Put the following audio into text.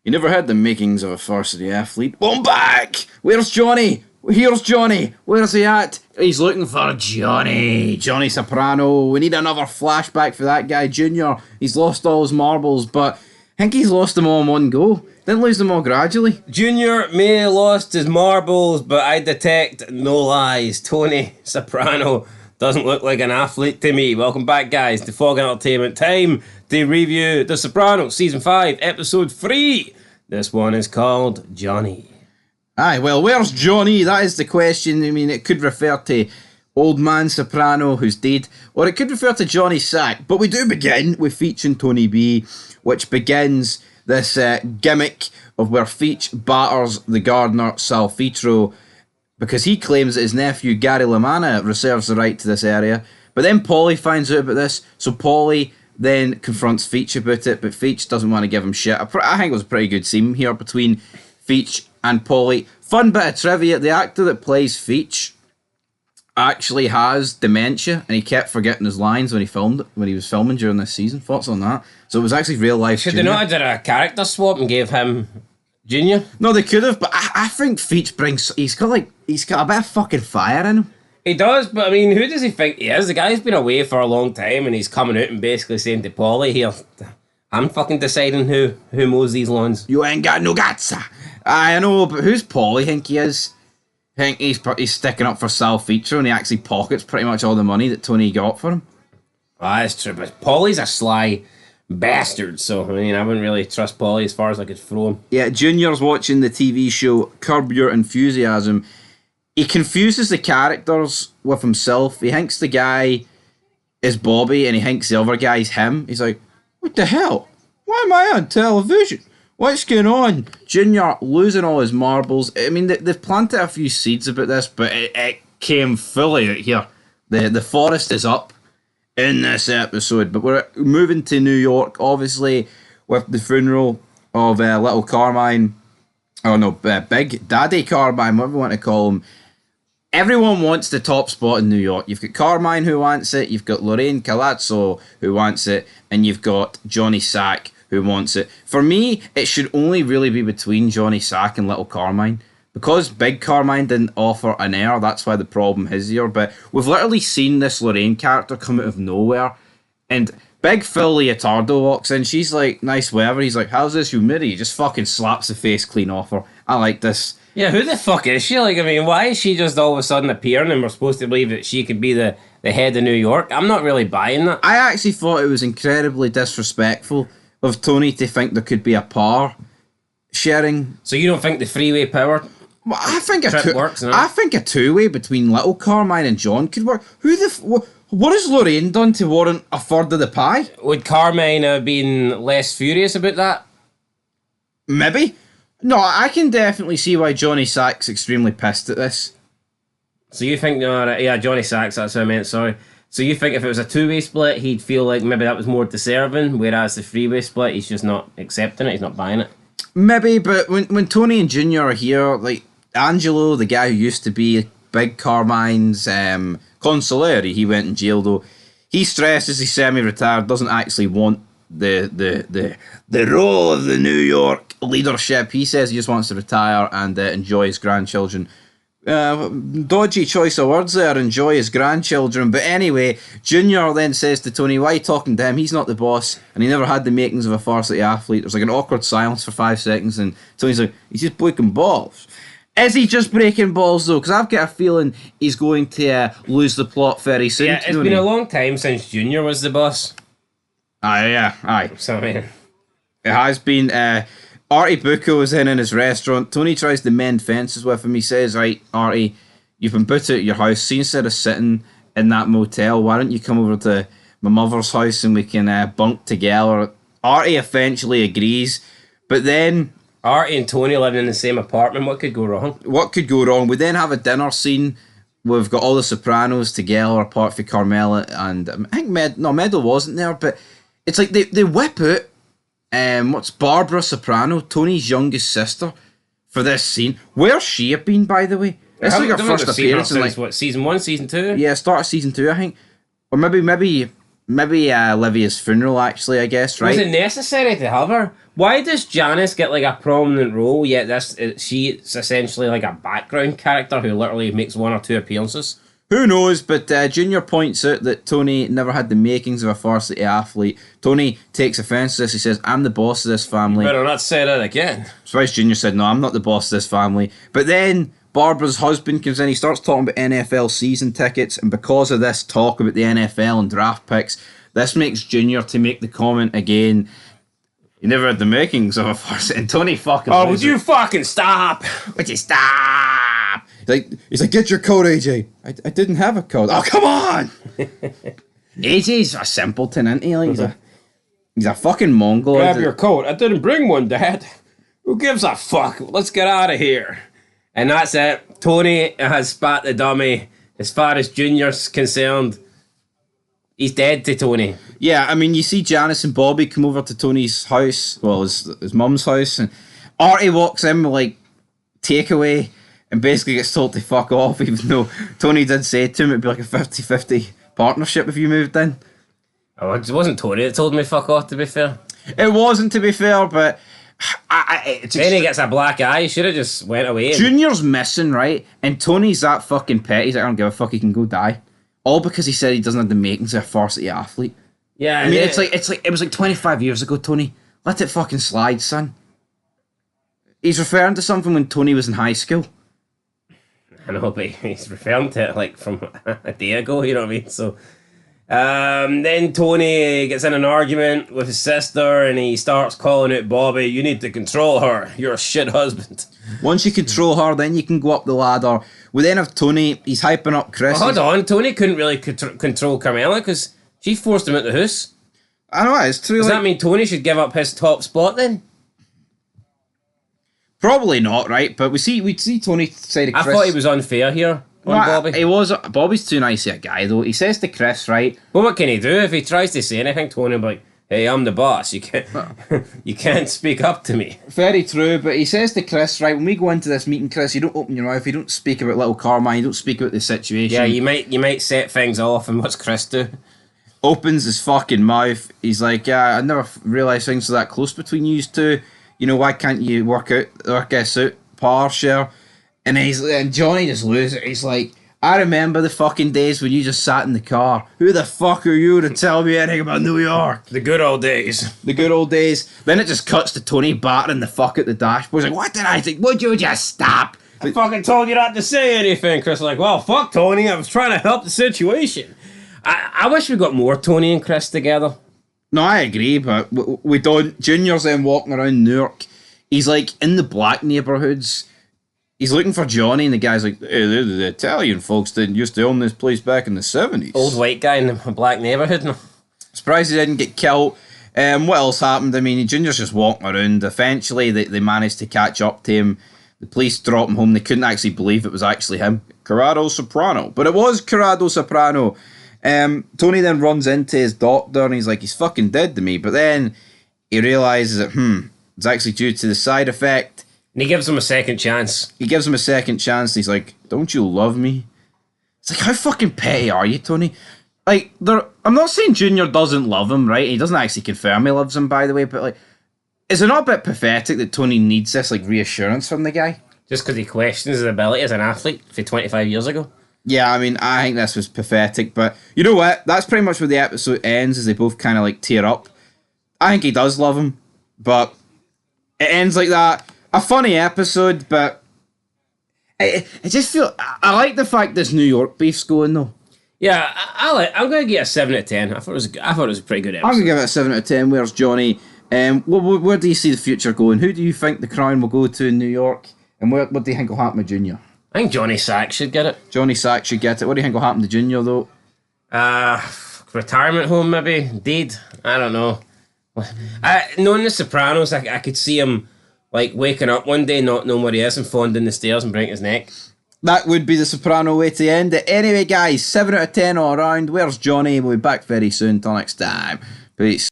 You never had the makings of a varsity athlete. Well, I'm back! Where's Johnny? Here's Johnny. Where's he at? He's looking for Johnny. Johnny Soprano. We need another flashback for that guy, Junior. He's lost all his marbles, but I think he's lost them all in one go. Didn't lose them all gradually. Junior may have lost his marbles, but I detect no lies. Tony Soprano doesn't look like an athlete to me. Welcome back, guys, to Fog Entertainment. Time to review The Sopranos, Season 5, Episode 3. This one is called Johnny. Aye, well, where's Johnny? That is the question. I mean, it could refer to Old Man Soprano, who's dead, or it could refer to Johnny Sack. But we do begin with Feech and Tony B, which begins this gimmick of where Feech batters the gardener Salfitro because he claims that his nephew Gary LaManna reserves the right to this area. But then Paulie finds out about this, so Paulie then confronts Feech about it, but Feech doesn't want to give him shit. I think it was a pretty good scene here between Feech and Paulie. Fun bit of trivia, the actor that plays Feech actually has dementia, and he kept forgetting his lines when he was filming during this season. Thoughts on that? So it was actually real life. Should they not have done a character swap and gave him Junior? No, they could have, but I think Feech brings... He's got a bit of fucking fire in him. He does, but I mean, who does he think he is? The guy's been away for a long time, and he's coming out and basically saying to Paulie, here, I'm fucking deciding who mows these lawns. You ain't got no guts. I know, but who's Paulie think he is? I think he's sticking up for Salfitro, and he actually pockets pretty much all the money that Tony got for him. Ah, that's true, but Paulie's a sly bastard, so I mean, I wouldn't really trust Paulie as far as I could throw him. Yeah, Junior's watching the TV show Curb Your Enthusiasm. He confuses the characters with himself. He thinks the guy is Bobby, and he thinks the other guy's him. He's like, what the hell? Why am I on television? What's going on? Junior losing all his marbles. I mean, they've planted a few seeds about this, but it came fully out here. The forest is up in this episode, but we're moving to New York, obviously, with the funeral of little Carmine. Oh no, Big Daddy Carmine, whatever you want to call him. Everyone wants the top spot in New York. You've got Carmine who wants it, you've got Lorraine Calazzo who wants it, and you've got Johnny Sack who wants it. For me, it should only really be between Johnny Sack and Little Carmine. Because Big Carmine didn't offer an heir, that's why the problem is here. But we've literally seen this Lorraine character come out of nowhere, and Big Phil Leotardo walks in, she's like, nice weather. He's like, how's this humidity? He just fucking slaps the face clean off her. I like this. Yeah, who the fuck is she? Like, I mean, why is she just all of a sudden appearing and we're supposed to believe that she could be the head of New York? I'm not really buying that. I actually thought it was incredibly disrespectful of Tony to think there could be a power sharing. So you don't think the freeway power well, I think works, no? I think a two-way between Little Carmine and John could work. What has Lorraine done to warrant a third of the pie? Would Carmine have been less furious about that? Maybe. No, I can definitely see why Johnny Sack's extremely pissed at this. So you think, yeah, Johnny Sacks, that's what I meant, sorry. So you think if it was a two-way split, he'd feel like maybe that was more deserving, whereas the three-way split, he's just not accepting it, he's not buying it? Maybe, but when Tony and Junior are here, like, Angelo, the guy who used to be Big Carmine's consigliere, he went in jail though, he stresses he's semi-retired, doesn't actually want the role of the New York leadership. He says he just wants to retire and enjoy his grandchildren. Dodgy choice of words there, enjoy his grandchildren. But anyway, Junior then says to Tony, why are you talking to him? He's not the boss, and he never had the makings of a varsity athlete. There's like an awkward silence for 5 seconds, and Tony's like, he's just breaking balls. Is he just breaking balls though? Because I've got a feeling he's going to lose the plot very soon. Yeah, it's been a long time since Junior was the boss. Aye. So, man. It has been. Artie Bucco is in his restaurant. Tony tries to mend fences with him. He says, right, Artie, you've been put out of your house. See, instead of sitting in that motel, why don't you come over to my mother's house and we can bunk together? Artie eventually agrees, but then... Artie and Tony living in the same apartment, what could go wrong? What could go wrong? We then have a dinner scene. We've got all the Sopranos together, apart from Carmela, and I think Meadow wasn't there, but it's like they whip out what's Barbara Soprano, Tony's youngest sister, for this scene. Where's she have been, by the way? It's like her first appearance in what, season 1, season 2? Yeah, start of season 2, I think. Or maybe maybe Olivia's funeral, actually, I guess, right? Was it necessary to have her? Why does Janice get like a prominent role, yet she's essentially like a background character who literally makes 1 or 2 appearances? Who knows, but Junior points out that Tony never had the makings of a varsity athlete. Tony takes offence to this. He says, I'm the boss of this family. Better not say that again. So Junior said, no, I'm not the boss of this family. But then Barbara's husband comes in. He starts talking about NFL season tickets. And because of this talk about the NFL and draft picks, this makes Junior to make the comment again. He never had the makings of a varsity. And Tony fucking... Oh, would you fucking stop? Would you stop? He's like, get your coat, AJ. I didn't have a coat. Oh, come on! AJ's a simpleton, isn't he? Like, he's a fucking Mongol. Grab your coat. I didn't bring one, Dad. Who gives a fuck? Let's get out of here. And that's it. Tony has spat the dummy. As far as Junior's concerned, he's dead to Tony. Yeah, I mean, you see Janice and Bobby come over to Tony's house, well, his mum's house, and Artie walks in with, like, takeaway, and basically gets told to fuck off, even though Tony did say to him it'd be like a 50-50 partnership if you moved in. Oh, it wasn't Tony that told me fuck off, to be fair. It wasn't, to be fair, but... Then he gets a black eye, he should have just went away. Junior's missing, right? And Tony's that fucking petty, he's like, I don't give a fuck, he can go die. All because he said he doesn't have the makings of a varsity athlete. Yeah, I mean, it was like 25 years ago, Tony. Let it fucking slide, son. He's referring to something when Tony was in high school. I know, but he's referring to it like from a day ago, you know what I mean? So, then Tony gets in an argument with his sister and he starts calling out Bobby, you need to control her, you're a shit husband. Once you control her, then you can go up the ladder. We then have Tony, he's hyping up Chris. Hold on, Tony couldn't really control Carmella because she forced him out the house. I know, it's true. Does that mean Tony should give up his top spot then? Probably not, right? But we'd see Tony say to Chris. I thought he was unfair here on Bobby. He was. Bobby's too nice a guy, though. He says to Chris, right? Well, what can he do if he tries to say anything? Tony will be like, "Hey, I'm the boss. You can't, you can't speak up to me." Very true. But he says to Chris, right? When we go into this meeting, Chris, you don't open your mouth. You don't speak about little Carmine. You don't speak about the situation. Yeah, you might set things off. And what's Chris do? Opens his fucking mouth. He's like, "Yeah, I never realised things were that close between you two. You know, why can't you work us out, Share?" And Johnny just loses it. He's like, I remember the fucking days when you just sat in the car. Who the fuck are you to tell me anything about New York? The good old days. The good old days. Then it just cuts to Tony battering the fuck at the dashboard. He's like, what did I think? Would you just stop? I fucking told you not to say anything. Chris was like, well, fuck Tony. I was trying to help the situation. I wish we got more Tony and Chris together. No, I agree, but we don't. Junior's then walking around Newark. He's like in the black neighbourhoods. He's looking for Johnny, and the guy's like, hey, the Italian folks didn't used to own this place back in the 70s. Old white guy in a black neighbourhood. No. Surprised he didn't get killed. What else happened? I mean, Junior's just walking around. Eventually, they managed to catch up to him. The police drop him home. They couldn't actually believe it was actually him. Corrado Soprano. But it was Corrado Soprano. Tony then runs into his doctor, and he's like, he's fucking dead to me. But then he realises that, it's actually due to the side effect. And he gives him a second chance. He gives him a second chance, and he's like, don't you love me? It's like, how fucking petty are you, Tony? Like, I'm not saying Junior doesn't love him, right? He doesn't actually confirm he loves him, by the way, but, like, is it not a bit pathetic that Tony needs this, like, reassurance from the guy? Just because he questions his ability as an athlete for 25 years ago? Yeah, I mean, I think this was pathetic, but you know what? That's pretty much where the episode ends, as they both kind of, like, tear up. I think he does love him, but it ends like that. A funny episode, but I just feel... I like the fact this New York beef's going, though. Yeah, I'm going to get a 7 out of 10. I thought it was a pretty good episode. I'm going to give it a 7 out of 10. Where's Johnny? Where do you see the future going? Who do you think the crown will go to in New York? And what do you think will happen with Junior? I think Johnny Sack should get it. Johnny Sack should get it. What do you think will happen to Junior, though? Retirement home, maybe? Deed? I don't know. Knowing the Sopranos, I could see him... like waking up one day, not knowing where he is, and falling down the stairs and breaking his neck. That would be the Soprano way to end it. Anyway, guys, 7 out of 10 all around. Where's Johnny? We'll be back very soon. Till next time. Peace.